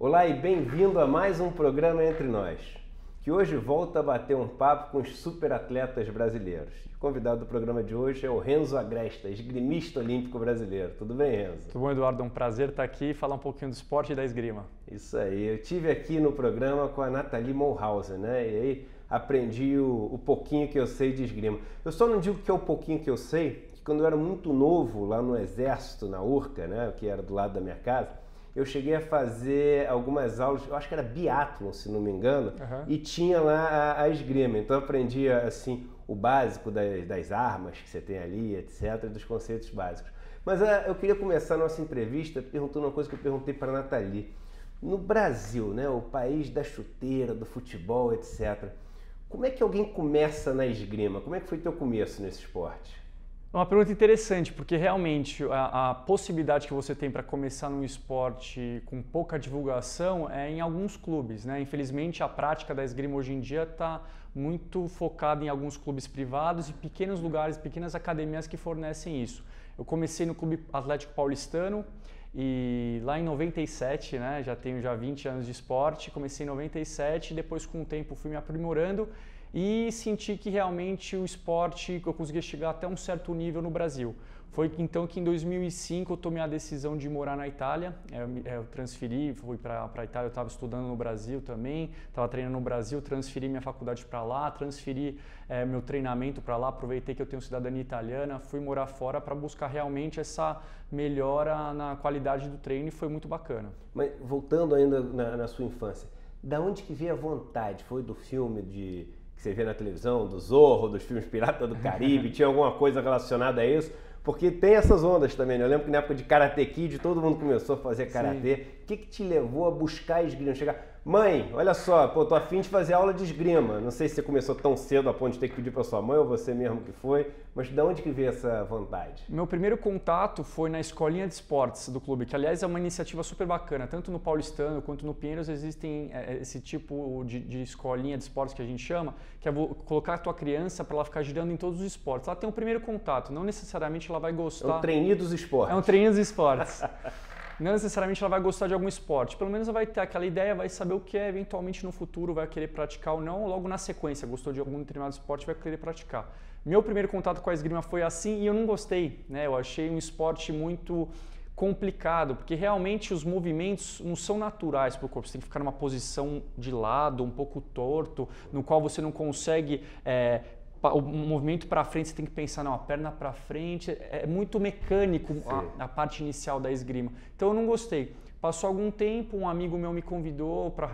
Olá e bem-vindo a mais um programa Entre Nós, que hoje volta a bater um papo com os super atletas brasileiros. O convidado do programa de hoje é o Renzo Agresta, esgrimista olímpico brasileiro. Tudo bem, Renzo? Tudo bom, Eduardo? É um prazer estar aqui e falar um pouquinho do esporte e da esgrima. Isso aí. Eu estive aqui no programa com a Nathalie Mulhausen, né? E aí aprendi o pouquinho que eu sei de esgrima. Eu só não digo que é o pouquinho que eu sei, que quando eu era muito novo, lá no Exército, na Urca, né? Que era do lado da minha casa, eu cheguei a fazer algumas aulas, eu acho que era biatlon, se não me engano, e tinha lá a esgrima. Então eu aprendi, assim, o básico das armas que você tem ali, etc., dos conceitos básicos. Mas eu queria começar a nossa entrevista perguntando uma coisa que eu perguntei para a Nathalie. No Brasil, né, o país da chuteira, do futebol, etc., como é que alguém começa na esgrima? Como é que foi teu começo nesse esporte? É uma pergunta interessante, porque realmente a possibilidade que você tem para começar num esporte com pouca divulgação é em alguns clubes, né? Infelizmente, a prática da esgrima hoje em dia está muito focada em alguns clubes privados e pequenos lugares, pequenas academias que fornecem isso. Eu comecei no Clube Atlético Paulistano e lá em 97, né? Já tenho 20 anos de esporte, comecei em 97 e depois com o tempo fui me aprimorando e senti que realmente o esporte, eu conseguia chegar até um certo nível no Brasil. Foi então que em 2005 eu tomei a decisão de morar na Itália, eu transferi, fui para a Itália, eu estava estudando no Brasil também, estava treinando no Brasil, transferi minha faculdade para lá, transferi meu treinamento para lá, aproveitei que eu tenho cidadania italiana, fui morar fora para buscar realmente essa melhora na qualidade do treino e foi muito bacana. Mas voltando ainda na sua infância, da onde que veio a vontade? Foi do filme que você vê na televisão, do Zorro, dos filmes Pirata do Caribe, tinha alguma coisa relacionada a isso? Porque tem essas ondas também, né? Eu lembro que na época de Karate Kid todo mundo começou a fazer karatê. O que te levou a buscar esgrima? Chegar, mãe, olha só, pô, tô a fim de fazer aula de esgrima. Não sei se você começou tão cedo a ponto de ter que pedir para sua mãe ou você mesmo que foi, mas de onde que veio essa vontade? Meu primeiro contato foi na escolinha de esportes do clube, que aliás é uma iniciativa super bacana. Tanto no Paulistano quanto no Pinheiros existem esse tipo de escolinha de esportes que a gente chama, que é colocar a tua criança para ela ficar girando em todos os esportes. Lá tem um primeiro contato, não necessariamente ela vai gostar. É um treininho dos esportes. É um treininho dos esportes. Não necessariamente ela vai gostar de algum esporte, pelo menos ela vai ter aquela ideia, vai saber o que é, eventualmente no futuro vai querer praticar ou não, logo na sequência, gostou de algum determinado esporte, vai querer praticar. Meu primeiro contato com a esgrima foi assim e eu não gostei, né? Eu achei um esporte muito complicado, porque realmente os movimentos não são naturais para o corpo, você tem que ficar numa posição de lado, um pouco torto, no qual você não consegue... o movimento para frente, você tem que pensar, não, a perna para frente, é muito mecânico a parte inicial da esgrima. Então eu não gostei. Passou algum tempo, um amigo meu me convidou para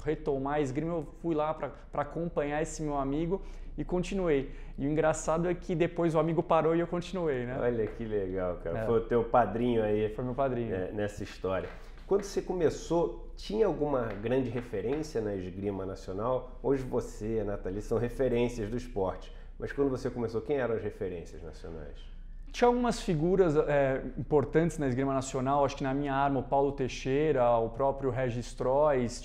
retomar a esgrima, eu fui lá para acompanhar esse meu amigo e continuei. E o engraçado é que depois o amigo parou e eu continuei, né? Olha que legal, cara. Foi o teu padrinho aí. Foi meu padrinho. Nessa história. Quando você começou, tinha alguma grande referência na esgrima nacional? Hoje você e a Nathalie são referências do esporte, mas quando você começou, quem eram as referências nacionais? Tinha algumas figuras importantes na esgrima nacional, acho que na minha arma o Paulo Teixeira, o próprio Regis Trois,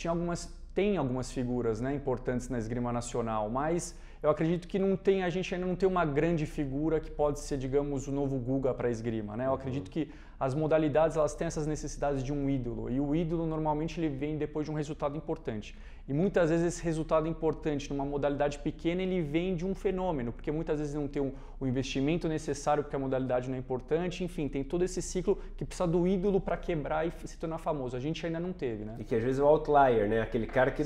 tem algumas figuras, né, importantes na esgrima nacional, mas eu acredito que a gente ainda não tem uma grande figura que pode ser, digamos, o novo Guga para a esgrima, né? Eu acredito que as modalidades elas têm essas necessidades de um ídolo, e o ídolo normalmente ele vem depois de um resultado importante. E muitas vezes esse resultado importante numa modalidade pequena ele vem de um fenômeno, porque muitas vezes não tem o investimento necessário porque a modalidade não é importante, enfim, tem todo esse ciclo que precisa do ídolo para quebrar e se tornar famoso. A gente ainda não teve, né? E que às vezes é o outlier, né? Aquele cara que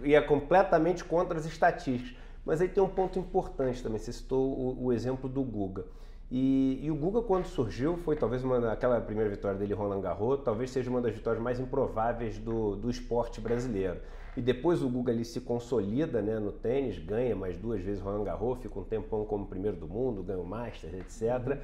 ia completamente contra as estatísticas. Mas aí tem um ponto importante também, você citou o exemplo do Guga. E o Guga, quando surgiu, foi talvez aquela primeira vitória dele, Roland Garros, talvez seja uma das vitórias mais improváveis do esporte brasileiro. E depois o Guga ali se consolida, né, no tênis, ganha mais 2 vezes Roland Garros, fica um tempão como primeiro do mundo, ganha o Masters, etc.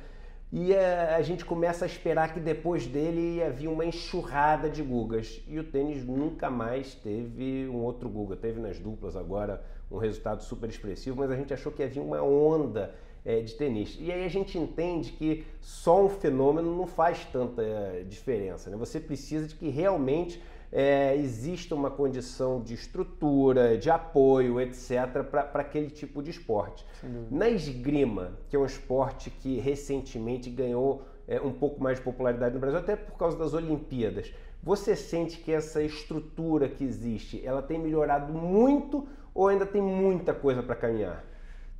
E a gente começa a esperar que depois dele ia vir uma enxurrada de Gugas. E o tênis nunca mais teve um outro Guga. Teve nas duplas agora um resultado super expressivo, mas a gente achou que ia vir uma onda de tenistas. E aí a gente entende que só um fenômeno não faz tanta diferença, né? Você precisa de que realmente exista uma condição de estrutura, de apoio, etc., para aquele tipo de esporte. Na esgrima, que é um esporte que recentemente ganhou um pouco mais de popularidade no Brasil, até por causa das Olimpíadas, Você sente que essa estrutura que existe, ela tem melhorado muito ou ainda tem muita coisa para caminhar?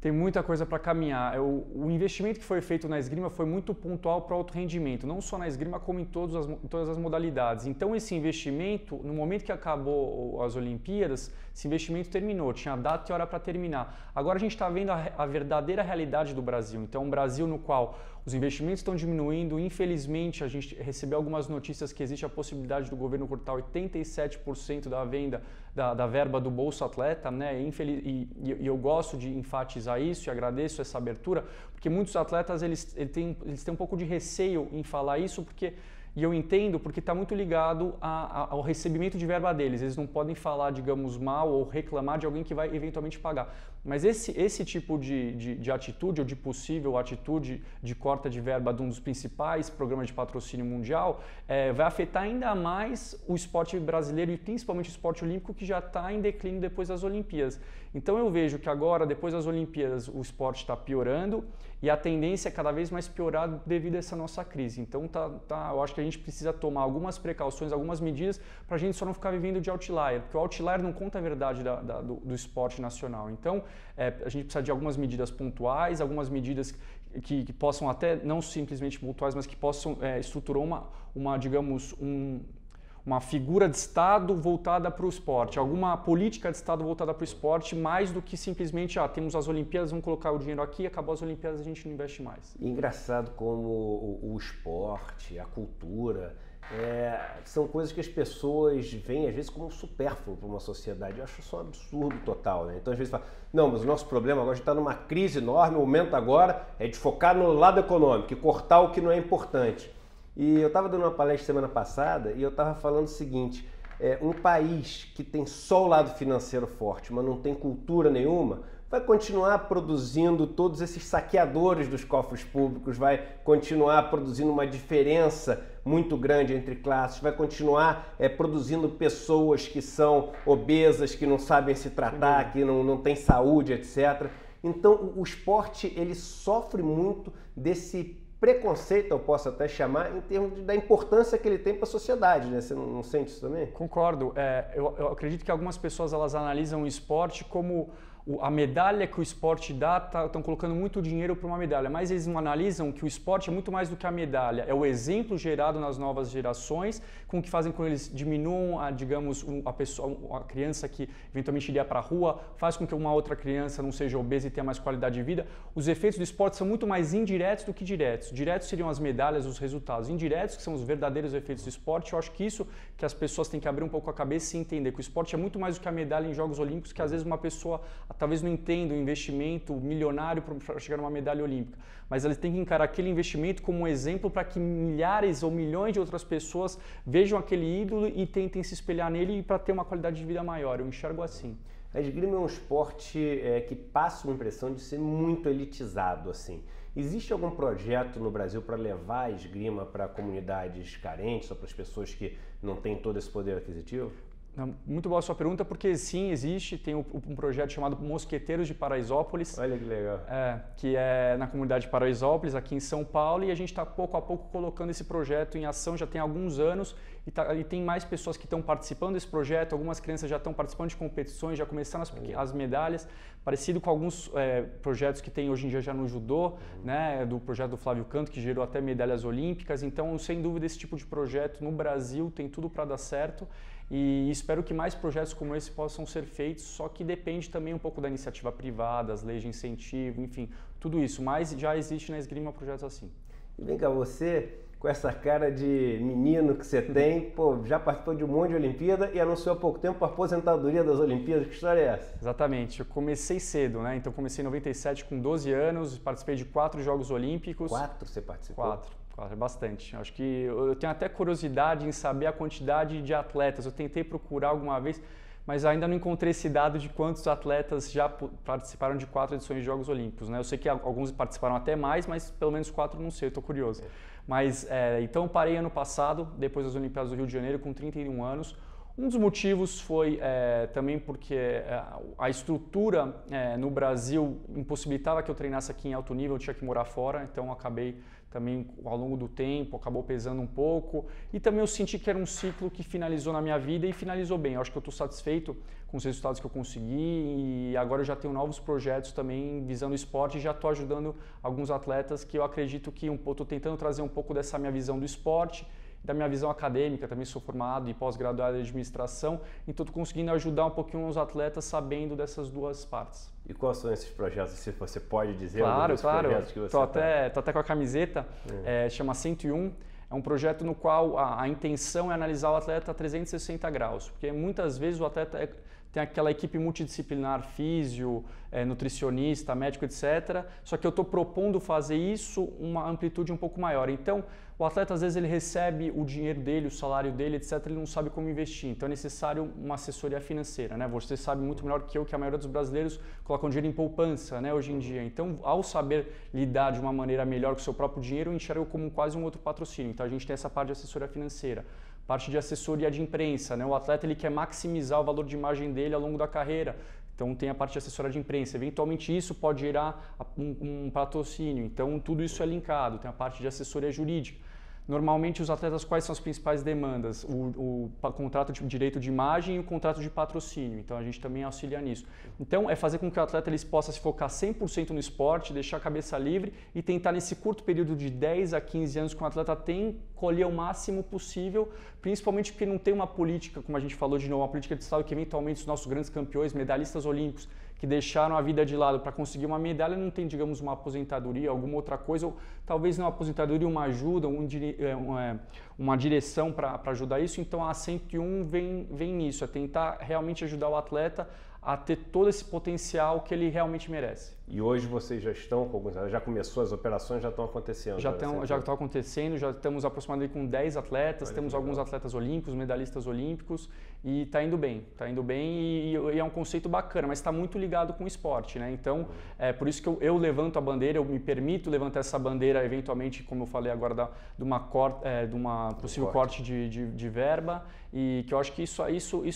Tem muita coisa para caminhar. O investimento que foi feito na esgrima foi muito pontual para o alto rendimento, não só na esgrima, como em todas as modalidades. Então, esse investimento, no momento que acabou as Olimpíadas, esse investimento terminou, tinha data e hora para terminar. Agora a gente está vendo a verdadeira realidade do Brasil. Então, um Brasil no qual os investimentos estão diminuindo. Infelizmente, a gente recebeu algumas notícias que existe a possibilidade do governo cortar 87% da venda da verba do Bolsa Atleta, né? E eu gosto de enfatizar isso e agradeço essa abertura, porque muitos atletas eles têm um pouco de receio em falar isso, e eu entendo, porque está muito ligado ao recebimento de verba deles. Eles não podem falar, digamos, mal ou reclamar de alguém que vai eventualmente pagar. Mas esse tipo de atitude, ou de possível atitude de corta de verba de um dos principais programas de patrocínio mundial, vai afetar ainda mais o esporte brasileiro e principalmente o esporte olímpico, que já está em declínio depois das Olimpíadas. Então eu vejo que agora, depois das Olimpíadas, o esporte está piorando e a tendência é cada vez mais piorar devido a essa nossa crise. Então eu acho que a gente precisa tomar algumas precauções, algumas medidas para a gente só não ficar vivendo de outlier, porque o outlier não conta a verdade do esporte nacional. Então a gente precisa de algumas medidas pontuais, algumas medidas que possam até, não simplesmente pontuais, mas que possam estruturar uma figura de Estado voltada para o esporte, alguma política de Estado voltada para o esporte, mais do que simplesmente, temos as Olimpíadas, vamos colocar o dinheiro aqui, acabou as Olimpíadas, a gente não investe mais. Engraçado como o esporte, a cultura, são coisas que as pessoas veem às vezes como supérfluo para uma sociedade. Eu acho isso um absurdo total, né? Então às vezes fala, não, mas o nosso problema agora está numa crise enorme, o momento agora é de focar no lado econômico e cortar o que não é importante. E eu estava dando uma palestra semana passada e eu estava falando o seguinte, um país que tem só o lado financeiro forte, mas não tem cultura nenhuma, vai continuar produzindo todos esses saqueadores dos cofres públicos, vai continuar produzindo uma diferença muito grande entre classes, vai continuar produzindo pessoas que são obesas, que não sabem se tratar, que não têm saúde, etc. Então o esporte ele sofre muito desse preconceito, eu posso até chamar, em termos da importância que ele tem para a sociedade, né? Você não sente isso também? Concordo. Eu acredito que algumas pessoas elas analisam o esporte como a medalha que o esporte dá, estão colocando muito dinheiro para uma medalha, mas eles não analisam que o esporte é muito mais do que a medalha, é o exemplo gerado nas novas gerações, com que fazem com que eles diminuam, a criança que eventualmente iria para a rua, faz com que uma outra criança não seja obesa e tenha mais qualidade de vida. Os efeitos do esporte são muito mais indiretos do que diretos. Diretos seriam as medalhas, os resultados. Indiretos, que são os verdadeiros efeitos do esporte. Eu acho que isso que as pessoas têm que abrir um pouco a cabeça e entender que o esporte é muito mais do que a medalha em Jogos Olímpicos, que às vezes uma pessoa talvez não entenda o investimento milionário para chegar numa medalha olímpica, mas eles têm que encarar aquele investimento como um exemplo para que milhares ou milhões de outras pessoas vejam aquele ídolo e tentem se espelhar nele para ter uma qualidade de vida maior. Eu enxergo assim. A esgrima é um esporte que passa uma impressão de ser muito elitizado, assim. Existe algum projeto no Brasil para levar a esgrima para comunidades carentes ou para as pessoas que não têm todo esse poder aquisitivo? Muito boa a sua pergunta, porque sim, existe, tem um projeto chamado Mosqueteiros de Paraisópolis. Olha que legal. Que é na comunidade de Paraisópolis, aqui em São Paulo, e a gente está pouco a pouco colocando esse projeto em ação, já tem alguns anos, e tem mais pessoas que estão participando desse projeto, algumas crianças já estão participando de competições, já começaram as medalhas, parecido com alguns projetos que tem hoje em dia já no judô, né, do projeto do Flávio Canto, que gerou até medalhas olímpicas. Então, sem dúvida, esse tipo de projeto no Brasil tem tudo para dar certo. E espero que mais projetos como esse possam ser feitos, só que depende também um pouco da iniciativa privada, as leis de incentivo, enfim, tudo isso. Mas já existe na esgrima projetos assim. E vem cá, você, com essa cara de menino que você tem, já participou de um monte de Olimpíada e anunciou há pouco tempo a aposentadoria das Olimpíadas. Que história é essa? Exatamente. Eu comecei cedo, né? Então comecei em 97 com 12 anos, participei de 4 Jogos Olímpicos. 4 você participou? 4. Bastante. Acho que eu tenho até curiosidade em saber a quantidade de atletas. Eu tentei procurar alguma vez, mas ainda não encontrei esse dado de quantos atletas já participaram de 4 edições de Jogos Olímpicos, né? Eu sei que alguns participaram até mais, mas pelo menos 4 não sei, eu estou curioso. Mas, então eu parei ano passado, depois das Olimpíadas do Rio de Janeiro, com 31 anos. Um dos motivos foi também porque a estrutura no Brasil impossibilitava que eu treinasse aqui em alto nível, eu tinha que morar fora, então eu acabei também ao longo do tempo, acabou pesando um pouco, e também eu senti que era um ciclo que finalizou na minha vida e finalizou bem. Eu acho que eu estou satisfeito com os resultados que eu consegui e agora eu já tenho novos projetos também visando o esporte e já estou ajudando alguns atletas que eu acredito que estou tentando trazer um pouco dessa minha visão do esporte, da minha visão acadêmica, também sou formado e pós-graduado em administração, então estou conseguindo ajudar um pouquinho os atletas sabendo dessas duas partes. E quais são esses projetos, se você pode dizer? Claro, Projetos que você tô até com a camiseta, chama 101, é um projeto no qual a intenção é analisar o atleta a 360 graus, porque muitas vezes o atleta tem aquela equipe multidisciplinar, físio, nutricionista, médico, etc. Só que eu estou propondo fazer isso uma amplitude um pouco maior. Então, o atleta às vezes ele recebe o dinheiro dele, o salário dele, etc. Ele não sabe como investir. Então é necessário uma assessoria financeira, né? Você sabe muito melhor que eu que a maioria dos brasileiros colocam dinheiro em poupança, né? Hoje em dia. Então, ao saber lidar de uma maneira melhor com o seu próprio dinheiro, eu enxergo como quase um outro patrocínio. Então a gente tem essa parte de assessoria financeira. Parte de assessoria de imprensa, né? O atleta ele quer maximizar o valor de imagem dele ao longo da carreira, então tem a parte de assessoria de imprensa. Eventualmente isso pode gerar um patrocínio, então tudo isso é linkado. Tem a parte de assessoria jurídica. Normalmente os atletas, quais são as principais demandas? O contrato de direito de imagem e o contrato de patrocínio, então a gente também auxilia nisso. Então é fazer com que o atleta ele possa se focar 100% no esporte, deixar a cabeça livre e tentar nesse curto período de 10 a 15 anos que o atleta tem, colher o máximo possível, principalmente porque não tem uma política, como a gente falou de novo, uma política de Estado que eventualmente os nossos grandes campeões, medalhistas olímpicos, que deixaram a vida de lado para conseguir uma medalha, não tem, digamos, uma aposentadoria, alguma outra coisa, ou talvez não uma aposentadoria, uma ajuda, uma direção para ajudar isso. Então a 101 vem nisso, é tentar realmente ajudar o atleta a ter todo esse potencial que ele realmente merece. E hoje vocês já estão com alguns, já começou, as operações já estão acontecendo? Já estão acontecendo, já estamos aproximadamente com 10 atletas, temos alguns atletas olímpicos, medalhistas olímpicos e está indo bem e é um conceito bacana, mas está muito ligado com o esporte, né? Então, é por isso que eu levanto a bandeira, eu me permito levantar essa bandeira eventualmente, como eu falei agora, de uma possível corte de verba e que eu acho que isso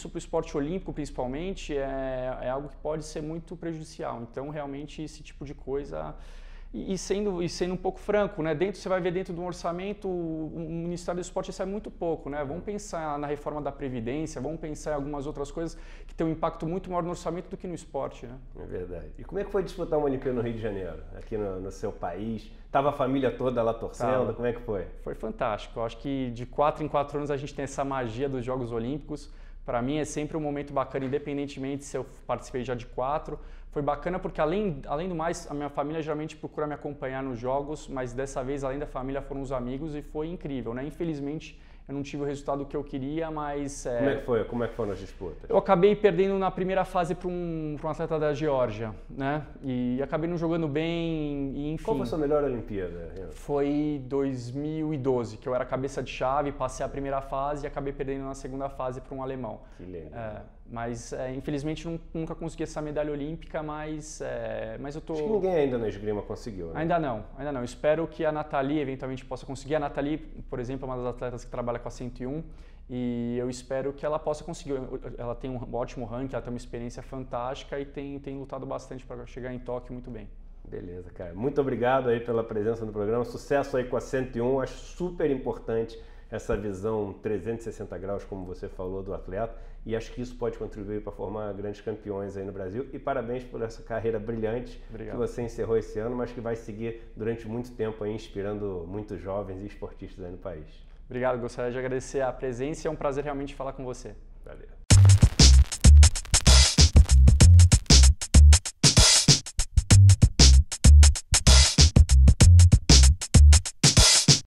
para o esporte olímpico principalmente é algo que pode ser muito prejudicial. Então, realmente, esse tipo de coisa e sendo um pouco franco, né? Você vai ver dentro do orçamento o Ministério do Esporte recebe muito pouco, né? Vamos pensar na reforma da Previdência, vamos pensar em algumas outras coisas que têm um impacto muito maior no orçamento do que no esporte, né? É verdade. E como é que foi disputar uma Olimpíada no Rio de Janeiro, aqui no seu país? Tava a família toda lá torcendo? Como é que foi? Foi fantástico. Eu acho que de 4 em 4 anos a gente tem essa magia dos Jogos Olímpicos. Para mim é sempre um momento bacana, independentemente se eu participei já de 4. Foi bacana porque, além do mais, a minha família geralmente procura me acompanhar nos jogos, mas dessa vez, além da família, foram os amigos e foi incrível, né? Infelizmente, eu não tive o resultado que eu queria, mas... Como é que foram as disputas? Eu acabei perdendo na primeira fase para um atleta da Geórgia, né? E acabei não jogando bem, e enfim... Qual foi a sua melhor Olimpíada? Foi 2012, que eu era cabeça de chave, passei a primeira fase e acabei perdendo na segunda fase para um alemão. Que legal. Mas, infelizmente, nunca consegui essa medalha olímpica, mas eu tô... Acho que ninguém ainda na esgrima conseguiu, né? Ainda não. Espero que a Nathalie eventualmente possa conseguir. A Nathalie, por exemplo, é uma das atletas que trabalha com a 101 e eu espero que ela possa conseguir. Ela tem um ótimo ranking, ela tem uma experiência fantástica e tem lutado bastante para chegar em Tóquio muito bem. Beleza, cara. Muito obrigado aí pela presença no programa. Sucesso aí com a 101. Acho super importante essa visão 360 graus, como você falou, do atleta, e acho que isso pode contribuir para formar grandes campeões aí no Brasil. E parabéns por essa carreira brilhante que você encerrou esse ano, mas que vai seguir durante muito tempo aí, inspirando muitos jovens e esportistas aí no país. Obrigado, gostaria de agradecer a presença e é um prazer realmente falar com você. Valeu.